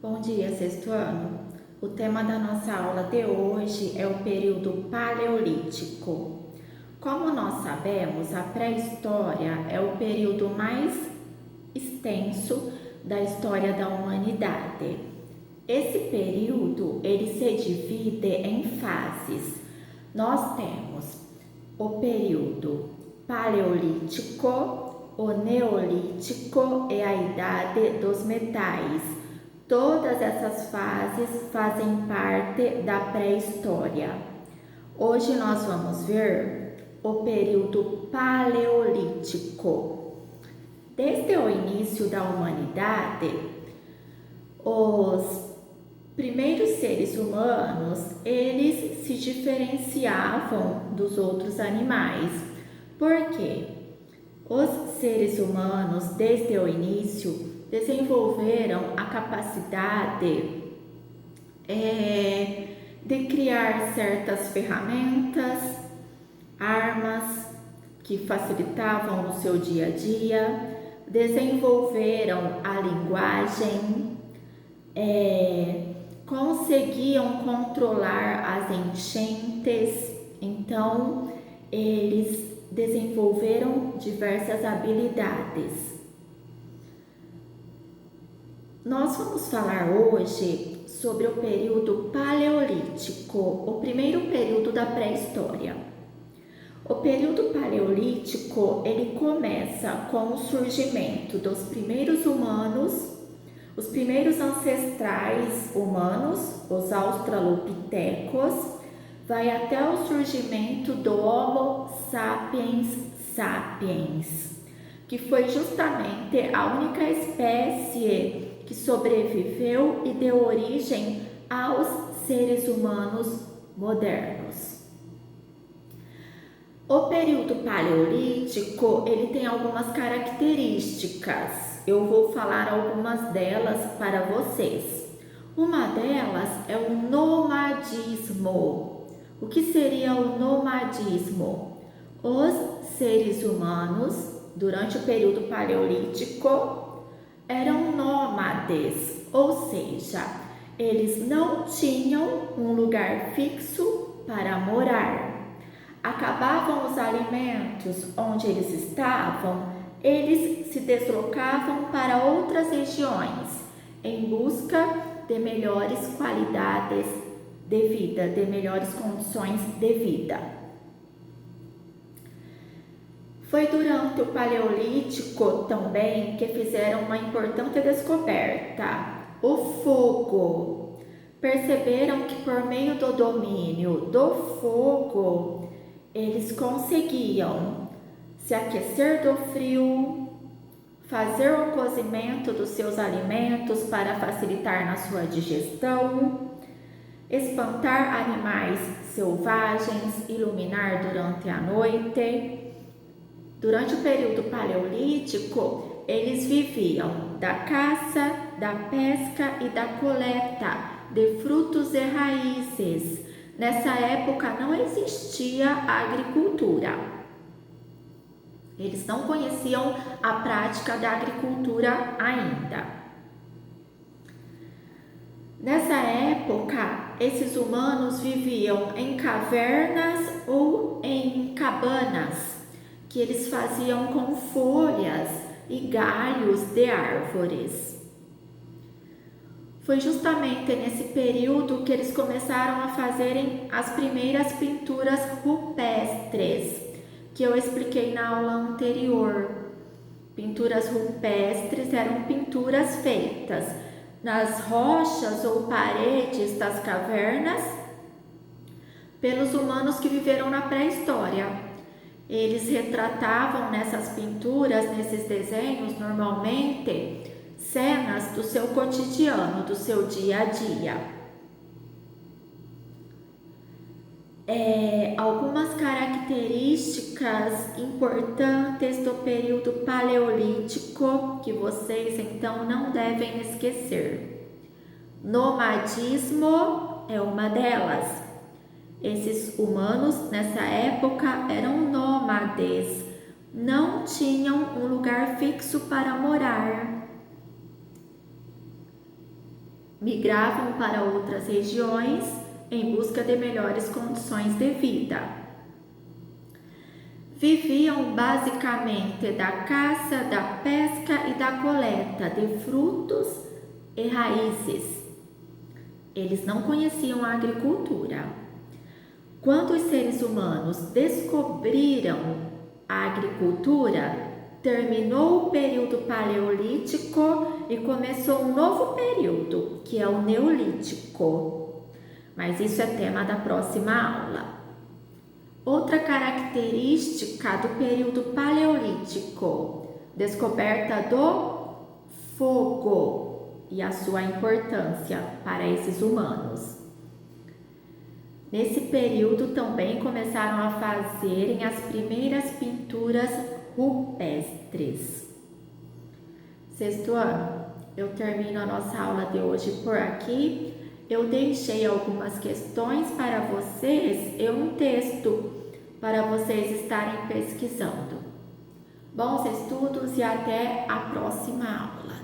Bom dia, sexto ano. O tema da nossa aula de hoje é o período paleolítico. Como nós sabemos, a pré-história é o período mais extenso da história da humanidade. Esse período ele se divide em fases. Nós temos o período paleolítico, o neolítico e a idade dos metais. Todas essas fases fazem parte da pré-história. Hoje nós vamos ver o período paleolítico. Desde o início da humanidade, os primeiros seres humanos, eles se diferenciavam dos outros animais. Por quê? Os seres humanos, desde o início, desenvolveram a capacidade de criar certas ferramentas, armas que facilitavam o seu dia a dia, desenvolveram a linguagem, conseguiam controlar as enchentes, então eles desenvolveram diversas habilidades. Nós vamos falar hoje sobre o período paleolítico, o primeiro período da pré-história. O período paleolítico, ele começa com o surgimento dos primeiros humanos, os primeiros ancestrais humanos, os australopitecos, vai até o surgimento do Homo sapiens sapiens, que foi justamente a única espécie que sobreviveu e deu origem aos seres humanos modernos. O período paleolítico, ele tem algumas características. Eu vou falar algumas delas para vocês. Uma delas é o nomadismo. O que seria o nomadismo? Os seres humanos, durante o período paleolítico, eram nômades, ou seja, eles não tinham um lugar fixo para morar. Acabavam os alimentos onde eles estavam, eles se deslocavam para outras regiões em busca de melhores qualidades de vida, de melhores condições de vida. Foi durante o Paleolítico também que fizeram uma importante descoberta, o fogo. Perceberam que por meio do domínio do fogo, eles conseguiam se aquecer do frio, fazer o cozimento dos seus alimentos para facilitar na sua digestão, espantar animais selvagens, iluminar durante a noite. Durante o período paleolítico, eles viviam da caça, da pesca e da coleta de frutos e raízes. Nessa época não existia a agricultura. Eles não conheciam a prática da agricultura ainda. Nessa época, esses humanos viviam em cavernas ou em cabanas, que eles faziam com folhas e galhos de árvores. Foi justamente nesse período que eles começaram a fazerem as primeiras pinturas rupestres, que eu expliquei na aula anterior. Pinturas rupestres eram pinturas feitas nas rochas ou paredes das cavernas pelos humanos que viveram na pré-história. Eles retratavam nessas pinturas, nesses desenhos, normalmente, cenas do seu cotidiano, do seu dia a dia. Algumas características importantes do período paleolítico que vocês então não devem esquecer. Nomadismo é uma delas. Esses humanos nessa época eram nômades, não tinham um lugar fixo para morar. migravam para outras regiões em busca de melhores condições de vida. Viviam basicamente da caça, da pesca e da coleta de frutos e raízes. Eles não conheciam a agricultura. Quando os seres humanos descobriram a agricultura, terminou o período paleolítico e começou um novo período, que é o neolítico. Mas isso é tema da próxima aula. Outra característica do período paleolítico, descoberta do fogo e a sua importância para esses humanos. Nesse período também começaram a fazerem as primeiras pinturas rupestres. Sexto ano, eu termino a nossa aula de hoje por aqui. Eu deixei algumas questões para vocês e um texto para vocês estarem pesquisando. Bons estudos e até a próxima aula.